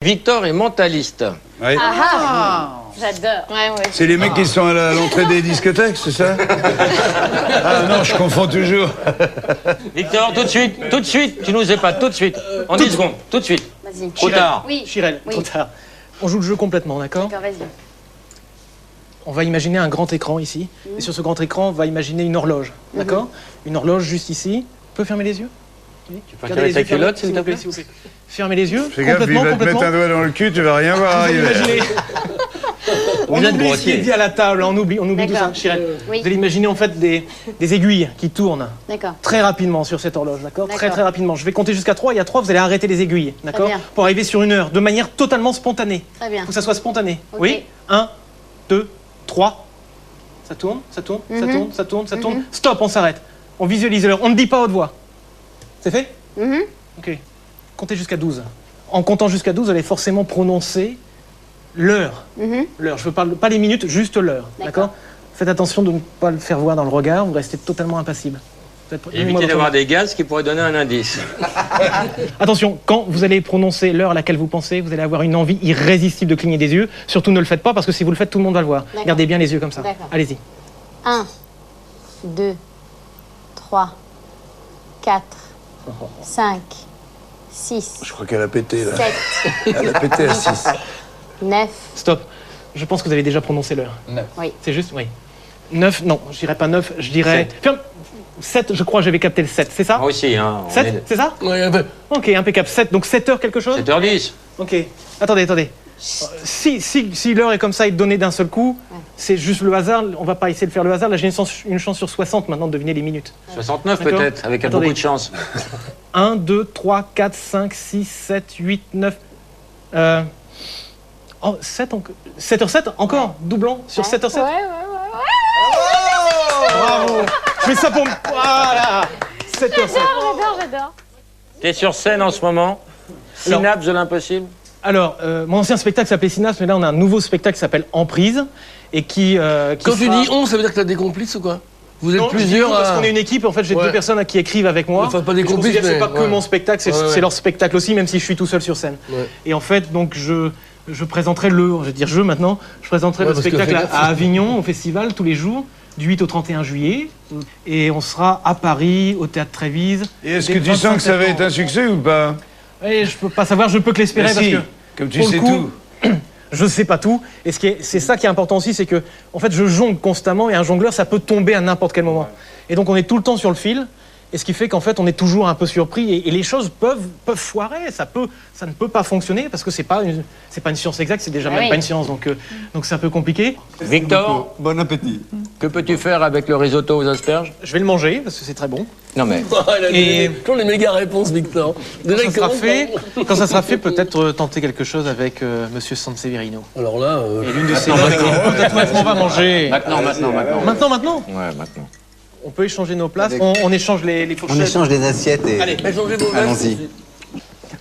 Victor est mentaliste. Oui. J'adore. Ouais. C'est les mecs qui sont à l'entrée des discothèques, c'est ça? Ah non, je confonds toujours. Victor, tout de suite, tu nous épates, tout de suite. En 10 secondes, tout de suite. Vas-y. Trop tard. Oui. Chirel, trop tard. On joue le jeu complètement, d'accord? D'accord, vas-y. On va imaginer un grand écran ici. Et sur ce grand écran, on va imaginer une horloge, d'accord? Une horloge juste ici. On peut fermer les yeux? Oui. Tu peux regarder ta culotte, s'il te plaît? S'il vous plaît. Fermez les yeux, Fais gaffe, il va te mettre un doigt dans le cul, tu vas rien voir arriver. Imaginez. On oublie ce qui est dit à la table, on oublie tout ça. Chirel, Oui. vous allez imaginer en fait des aiguilles qui tournent D'accord. très rapidement sur cette horloge, d'accord? Très D'accord. très rapidement. Je vais compter jusqu'à 3 et à 3, vous allez arrêter les aiguilles, d'accord? bien. Pour arriver sur une heure, de manière totalement spontanée. Très bien. Faut que ça soit spontané. Ok. Oui? 1, 2, 3. Ça tourne, ça tourne, ça tourne, ça tourne, ça tourne. Stop, on s'arrête. On visualise l'heure. On ne dit pas à haute voix. C'est fait? Ok. Comptez jusqu'à 12. En comptant jusqu'à 12, vous allez forcément prononcer l'heure. L'heure. Je ne parle pas les minutes, juste l'heure. D'accord? Faites attention de ne pas le faire voir dans le regard. Vous restez totalement impassible. Évitez d'avoir des gaz qui pourraient donner un indice. Attention, quand vous allez prononcer l'heure à laquelle vous pensez, vous allez avoir une envie irrésistible de cligner des yeux. Surtout ne le faites pas parce que si vous le faites, tout le monde va le voir. D'accord. Gardez bien les yeux comme ça. D'accord. Allez-y. 1, 2, 3, 4, 5, 6, Je crois qu'elle a pété, là. 7, Elle a pété à 6. 9. Stop. Je pense que vous avez déjà prononcé l'heure. Oui. C'est juste, oui. 9, non, je dirais pas 9, je dirais... 7, je crois que j'avais capté le 7, c'est ça? Moi aussi, hein. 7, c'est ça? Ouais, un peu. Ok, impeccable. 7, donc 7 heures quelque chose? 7h10. Ok. Attendez. Si l'heure est comme ça et donnée d'un seul coup, c'est juste le hasard, on va pas essayer de faire le hasard. Là, j'ai une chance sur 60 maintenant de deviner les minutes. 69 D'accord. peut-être, avec Attendez. beaucoup de chance. 1, 2, 3, 4, 5, 6, 7, 8, 9... 7h07 encore? Doublon sur 7h07? Bravo! Je fais ça pour... Voilà! 7h07. J'adore. T'es sur scène en ce moment. Synapse de l'impossible. Alors, mon ancien spectacle s'appelait Synapse, mais là, on a un nouveau spectacle qui s'appelle Emprise, et qui Quand tu dis on, ça veut dire que t'as des complices ou quoi? Vous êtes Non, plusieurs parce à... qu'on est une équipe, en fait, j'ai Ouais. 2 personnes qui écrivent avec moi. Enfin, pas des Je complices, considère que c'est mais- pas que ouais. mon spectacle, c'est Ouais. leur spectacle aussi, même si je suis tout seul sur scène. Ouais. Et en fait, donc, je présenterai je vais dire maintenant, je présenterai Ouais, le parce que spectacle fais gaffe. à Avignon, au festival, tous les jours, du 8 au 31 juillet. Et on sera à Paris, au Théâtre Trévise. Et est-ce dès que le tu sens 25 que ça va être septembre. un succès ou pas? Et je peux pas savoir, je peux que l'espérer Mais parce si, que... comme tu pour le sais coup, tout. Je sais pas tout. Et c'est ça qui est important aussi, c'est que, en fait, je jongle constamment et un jongleur, ça peut tomber à n'importe quel moment. Et donc, on est tout le temps sur le fil. Et ce qui fait qu'en fait, on est toujours un peu surpris et les choses peuvent foirer. Ça ne peut pas fonctionner parce que c'est pas une science exacte, c'est déjà Ah même oui. pas une science. Donc c'est un peu compliqué. Victor, Bon appétit. que peux-tu faire avec le risotto aux asperges? Je vais le manger parce que c'est très bon. Non mais, Et- Toujours les méga réponses, Victor. Déjà, Quand ça sera fait, peut-être tenter quelque chose avec Monsieur Sanseverino. Alors là, Et l'une de ces peut-être on va manger. maintenant. Maintenant. Ouais, maintenant. On peut échanger nos places. On échange les fourchettes. On échange les assiettes et... Allez. changez vos vestes. Allons-y.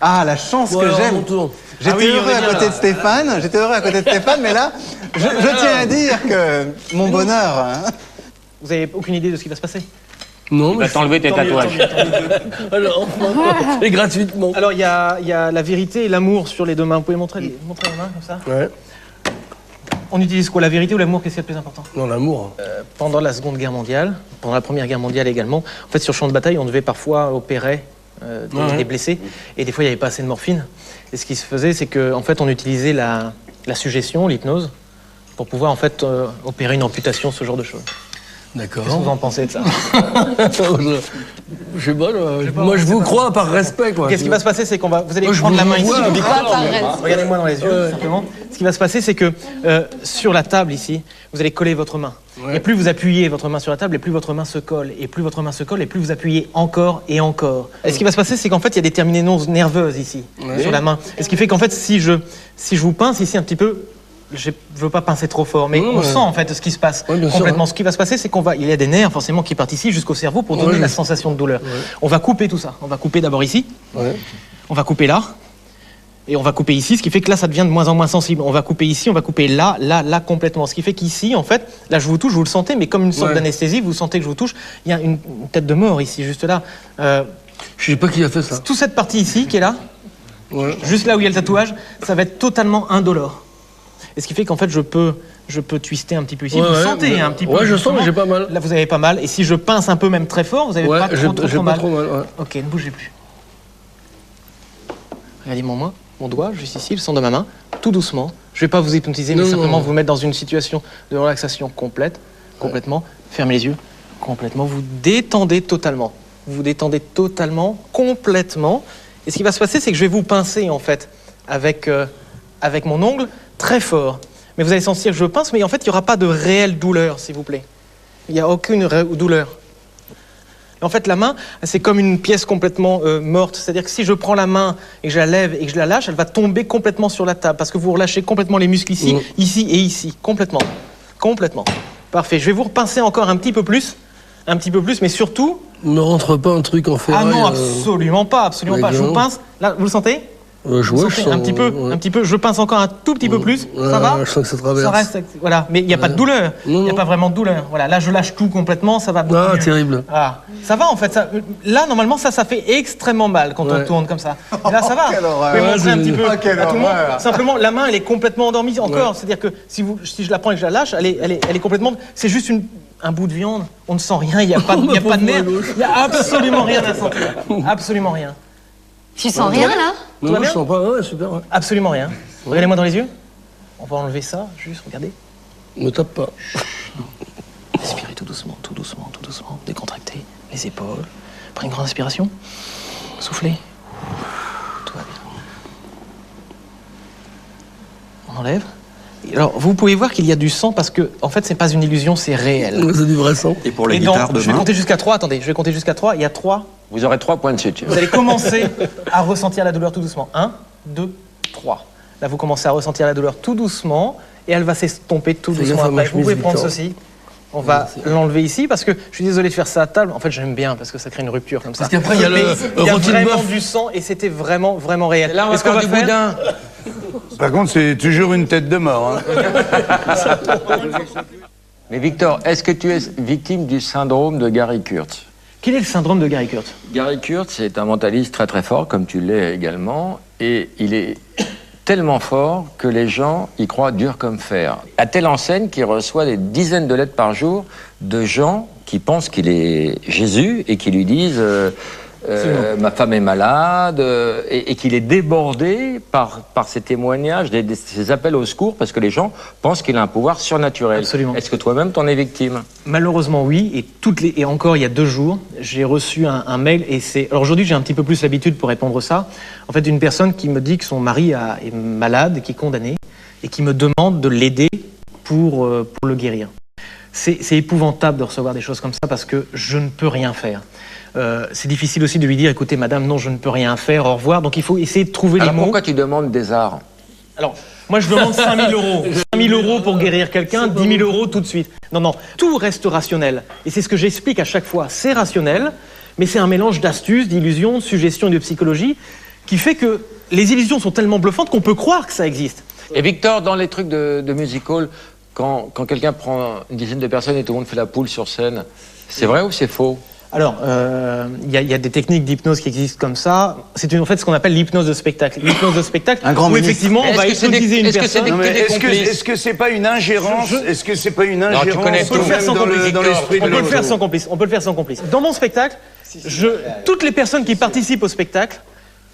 Ah, la chance Bon, que alors, j'aime. mon tour. J'étais Ah oui, on heureux est à bien, côté là. de Stéphane. J'étais heureux à côté de Stéphane, mais là, je tiens à dire que mon bonheur... hein, Vous avez aucune idée de ce qui va se passer? Non, Il va mais... t'enlever tes tatouages. Alors, et gratuitement. Alors, il y a la vérité et l'amour sur les deux mains. Vous pouvez montrer les mains comme ça? Ouais. On utilise quoi? La vérité ou l'amour? Qu'est-ce qu'il y a de plus important? Non, l'amour. Pendant la Seconde Guerre mondiale, pendant la Première Guerre mondiale également, en fait, sur champ de bataille, on devait parfois opérer des blessés. Et des fois, il n'y avait pas assez de morphine. Et ce qui se faisait, c'est qu'en fait, on utilisait la suggestion, l'hypnose, pour pouvoir en fait opérer une amputation, ce genre de choses. D'accord. Qu'est-ce que vous en pensez de ça? Je sais pas, moi je vous crois par respect, quoi. Qu'est-ce qui va se passer, c'est vous allez Moi, je prendre la vous main ici. vois, Victor. Regardez-moi dans les yeux, simplement. Ce qui va se passer, c'est que sur la table ici, vous allez coller votre main. Ouais. Et plus vous appuyez votre main sur la table, et plus votre main se colle. Et plus votre main se colle, et plus vous appuyez encore et encore. Et ce qui va se passer, c'est qu'en fait, il y a des terminaisons nerveuses ici, sur la main. Et ce qui fait qu'en fait, si je vous pince ici un petit peu, je veux pas pincer trop fort, mais on sent en fait ce qui se passe Ouais, bien sûr, complètement. ouais. Ce qui va se passer, c'est il y a des nerfs forcément qui partent ici jusqu'au cerveau pour donner Ouais, la je- sensation de douleur. On va couper tout ça. On va couper d'abord ici. Ouais. On va couper là. Et on va couper ici, ce qui fait que là, ça devient de moins en moins sensible. On va couper ici, on va couper là, là, là, complètement. Ce qui fait qu'ici, en fait, là, je vous touche, vous le sentez, mais comme une sorte Ouais. d'anesthésie, vous sentez que je vous touche. Il y a une tête de mort ici, juste là. Je sais pas qui a fait ça. Toute cette partie ici, qui est là, Ouais. Juste là où il y a le tatouage, ça va être totalement indolore. Et ce qui fait qu'en fait, je peux twister un petit peu ici. Ouais, vous ouais, sentez mais- un petit peu. ouais, je sens, justement. mais j'ai pas mal. Là, vous avez pas mal. Et si je pince un peu, même très fort, vous avez Ouais, pas j'ai trop pas mal. trop mal. Ouais. Ok, ne bougez plus. Regardez mon doigt, juste ici, le centre de ma main, tout doucement. Je vais pas vous hypnotiser, mais Non, simplement non. vous mettre dans une situation de relaxation complète, complètement. Fermez les yeux, complètement. Vous détendez totalement. Vous détendez totalement, complètement. Et ce qui va se passer, c'est que je vais vous pincer, en fait, avec mon ongle, très fort. Mais vous allez sentir que je pince, mais en fait, il n'y aura pas de réelle douleur, s'il vous plaît. Il n'y a aucune douleur. En fait, la main, c'est comme une pièce complètement morte. C'est-à-dire que si je prends la main et que je la lève et que je la lâche, elle va tomber complètement sur la table. Parce que vous relâchez complètement les muscles ici, ici et ici. Complètement. Complètement. Parfait. Je vais vous repincer encore un petit peu plus. Un petit peu plus, mais surtout... Ne rentre pas un truc en ferraille. Ah non, absolument pas, absolument pas. Je vous pince. Là, vous le sentez? Je vois, je sentez sens. un petit peu, ouais. un petit peu. Je pince encore un tout petit peu plus. Ça va? Je sens que ça traverse. Ça reste, voilà. Mais il n'y a pas de douleur. Il n'y a pas vraiment de douleur. Voilà. Là, je lâche tout complètement. Ça va beaucoup Ah, mieux. terrible. Ah, ça va en fait. Là, normalement, ça fait extrêmement mal quand on tourne comme ça. Et là, ça va. Quelle horreur. Vous pouvez Ouais, montrer un c'est- petit peu Ah, quelle à tout le monde. horreur. Simplement, la main, elle est complètement endormie encore. C'est-à-dire que si je la prends et que je la lâche, elle est complètement. C'est juste un bout de viande. On ne sent rien. Il n'y a pas, il y a pas de nerf. Il n'y a absolument rien à sentir. Absolument rien. Tu sens rien là? Non, va je bien sens pas. Ouais, super. Ouais. Absolument rien. Regardez-moi dans les yeux. On va enlever ça. Juste, regardez. Me tape pas. Respirez tout doucement, tout doucement, tout doucement. Décontractez les épaules. Prenez une grande inspiration. Soufflez. Tout va bien. On enlève. Et alors, vous pouvez voir qu'il y a du sang parce que, en fait, c'est pas une illusion, c'est réel. C'est du vrai sang. Et pour les Et donc, guitares je vais demain, compter jusqu'à 3. Attendez, je vais compter jusqu'à 3. Il y a 3. Vous aurez 3 points de suture. Vous allez commencer à ressentir la douleur tout doucement. 1, 2, 3. Là, vous commencez à ressentir la douleur tout doucement et elle va s'estomper tout Fais doucement gaffe à ma après. Vous pouvez chemise, prendre Victor. ceci. On va l'enlever ici parce que je suis désolé de faire ça à table. En fait, j'aime bien parce que ça crée une rupture comme ça. Parce qu'après, il y a le Mais il y a rôti de vraiment bœuf. du sang et c'était vraiment, vraiment réel. Là, on va Et ce qu'on faire va du faire, boudin. Par contre, c'est toujours une tête de mort. Hein. Mais Victor, est-ce que tu es victime du syndrome de Gary Kurtz? quel est le syndrome de Gary Kurtz? Gary Kurtz est un mentaliste très très fort, comme tu l'es également, et il est tellement fort que les gens y croient dur comme fer. À telle enseigne qu'il reçoit des dizaines de lettres par jour de gens qui pensent qu'il est Jésus et qui lui disent ma femme est malade, et qu'il est débordé par ces témoignages, ces appels au secours, parce que les gens pensent qu'il a un pouvoir surnaturel. Absolument. Est-ce que toi-même t'en es victime? Malheureusement, oui. Et encore, il y a 2 jours, j'ai reçu un mail. Alors aujourd'hui, j'ai un petit peu plus l'habitude pour répondre ça. En fait, d'une personne qui me dit que son mari est malade, qui est condamné, et qui me demande de l'aider pour le guérir. C'est épouvantable de recevoir des choses comme ça parce que je ne peux rien faire. C'est difficile aussi de lui dire, écoutez, madame, non, je ne peux rien faire, au revoir. Donc il faut essayer de trouver Alors les mots. pourquoi tu demandes des arts? Alors, moi, je demande 5 000 euros. 5 000 euros pour guérir quelqu'un, 10 000 euros tout de suite. Non, non, tout reste rationnel. Et c'est ce que j'explique à chaque fois. C'est rationnel, mais c'est un mélange d'astuces, d'illusions, de suggestions et de psychologie qui fait que les illusions sont tellement bluffantes qu'on peut croire que ça existe. Et Victor, dans les trucs de musical, quand quelqu'un prend une dizaine de personnes et tout le monde fait la poule sur scène, c'est vrai ou c'est faux? Alors, il y a des techniques d'hypnose qui existent comme ça. C'est en fait ce qu'on appelle l'hypnose de spectacle. L'hypnose de spectacle, Un grand où ministre. effectivement, on Est-ce va que c'est des- hypnotiser une est-ce que c'est personne. des- Non, mais complices. est-ce que c'est pas une ingérence? Est-ce que c'est pas une tu ingérence connais On peut le tout. faire sans dans complice. l'esprit de On peut le l'autre? faire sans complice. On peut le faire sans complice. Dans mon spectacle, toutes les personnes qui participent au spectacle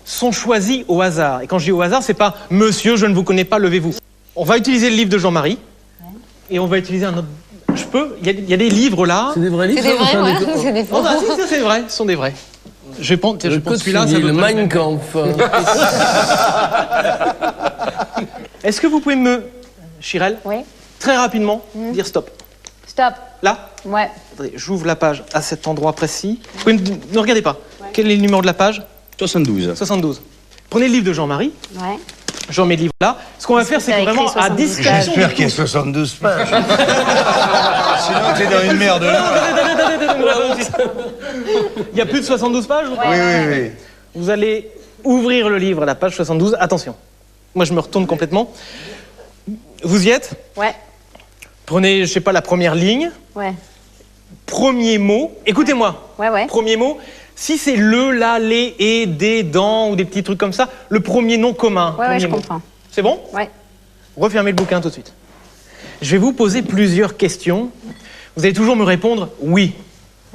sont choisies au hasard. Et quand je dis au hasard, c'est pas « Monsieur, je ne vous connais pas, levez-vous ». On va utiliser le livre de Jean-Marie et on va utiliser un autre... Je peux? Il y a des livres là. C'est des vrais livres. C'est des ça, ou vrais, c'est ouais. des- C'est des faux. Oh, bah, si, c'est vrai, ce sont des vrais. Je vais prendre Le code celui-là. ça civil, doit le être le Mein même. Kampf. Est-ce que vous pouvez me, Chirel, Oui. très rapidement, dire stop? Stop. Là? Ouais. Attendez, j'ouvre la page à cet endroit précis. Vous pouvez ne regardez pas. Quel est le numéro de la page? 72. 72. Prenez le livre de Jean-Marie. Ouais. J'en mets le livre là. Ce qu'on va faire, c'est t'as que écrit vraiment à 72 discrétion. pages. J'espère qu'il y a 72 pages. Sinon, t'es dans une merde. Il y a plus de 72 pages ou pas? Oui, oui, oui. Vous allez ouvrir le livre à la page 72. Attention. Moi, je me retourne complètement. Vous y êtes? Ouais. Prenez, je sais pas, la première ligne. Ouais. Premier mot. Écoutez-moi. Ouais, ouais. Premier mot, Si c'est le, la, les, et, des, dans ou des petits trucs comme ça, le premier nom commun. Ouais, premier je mot. comprends. C'est bon? Ouais. Refermez le bouquin tout de suite. Je vais vous poser plusieurs questions. Vous allez toujours me répondre oui,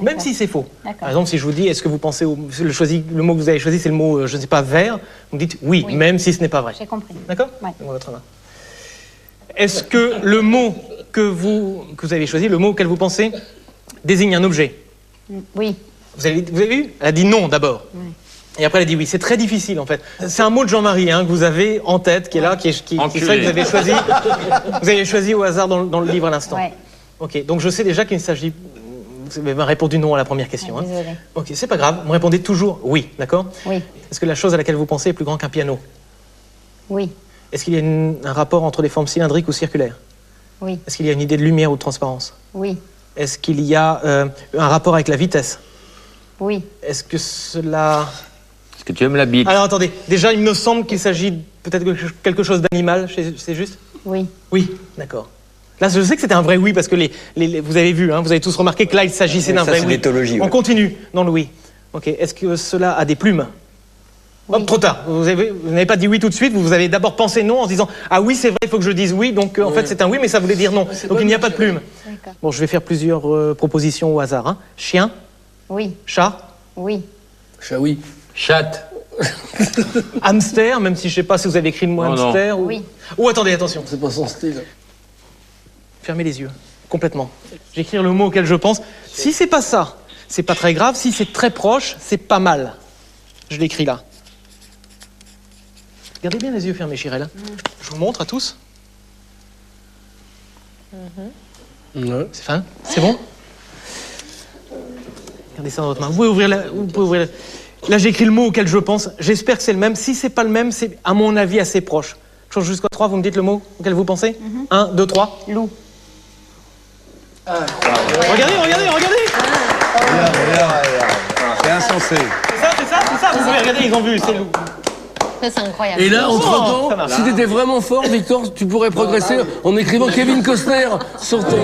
même si c'est faux. D'accord. Par exemple, si je vous dis, est-ce que vous pensez le mot que vous avez choisi, c'est le mot, je ne sais pas, vert, vous me dites oui, Oui. même si ce n'est pas vrai. J'ai compris. D'accord? Ouais. Donnez-moi votre main. Est-ce que le mot que vous avez choisi, le mot auquel vous pensez, désigne un objet? Oui. Vous avez vu? Elle a dit non d'abord. Oui. Et après, elle a dit oui. C'est très difficile, en fait. C'est un mot de Jean-Marie que vous avez en tête, qui est là, qui Enculé. serait que vous avez choisi. Vous avez choisi au hasard dans le livre à l'instant. Ouais. Ok, donc je sais déjà qu'il ne s'agit... Vous avez répondu non à la première question. Hein. Désolée. Ok, c'est pas grave. Vous me répondez toujours oui, d'accord? Oui. Est-ce que la chose à laquelle vous pensez est plus grand qu'un piano? Oui. Est-ce qu'il y a un rapport entre les formes cylindriques ou circulaires? Oui. Est-ce qu'il y a une idée de lumière ou de transparence? Oui. Est-ce qu'il y a un rapport avec la vitesse? Oui. Est-ce que cela... Est-ce que tu aimes la bite? Alors attendez, déjà il me semble qu'il s'agit peut-être de quelque chose d'animal, c'est juste? Oui. Oui, d'accord. Là, je sais que c'était un vrai oui parce que vous avez vu, hein, vous avez tous remarqué que là, il s'agissait d'un Ça, vrai c'est oui. l'éthologie, On ouais. continue dans le oui. Ok. Est-ce que cela a des plumes? Oui. Hop, trop tard. Vous n'avez pas dit oui tout de suite. Vous avez d'abord pensé non en se disant ah oui, c'est vrai, il faut que je dise oui. Donc en fait, c'est un oui, mais ça voulait dire non. Donc il n'y a pas de plumes. D'accord. Bon, je vais faire plusieurs propositions au hasard. Hein. Chien, Oui. chat, Oui. Chat, oui. Chatte. hamster, même si je sais pas si vous avez écrit le mot Non, non. hamster. Ou... Oui. Oh, attendez, attention. C'est pas son style. Fermez les yeux, complètement. J'écris le mot auquel je pense. Si c'est pas ça, c'est pas très grave. Si c'est très proche, c'est pas mal. Je l'écris là. Gardez bien les yeux fermés, Chirel. Je vous montre à tous. Ouais. Stéphane, c'est bon? Gardez ça dans votre main. Vous pouvez ouvrir la... Là, j'ai écrit le mot auquel je pense. J'espère que c'est le même. Si c'est pas le même, c'est à mon avis assez proche. Je change jusqu'à 3, vous me dites le mot auquel vous pensez? 1, 2, 3. Loup. Regardez, regardez, regardez! C'est insensé. C'est ça, vous pouvez regarder, ils ont vu, c'est loup. Ça, c'est incroyable. Et là, ça entre-temps, marche. si t'étais vraiment fort, Victor, tu pourrais progresser en écrivant Kevin Costner sur ton...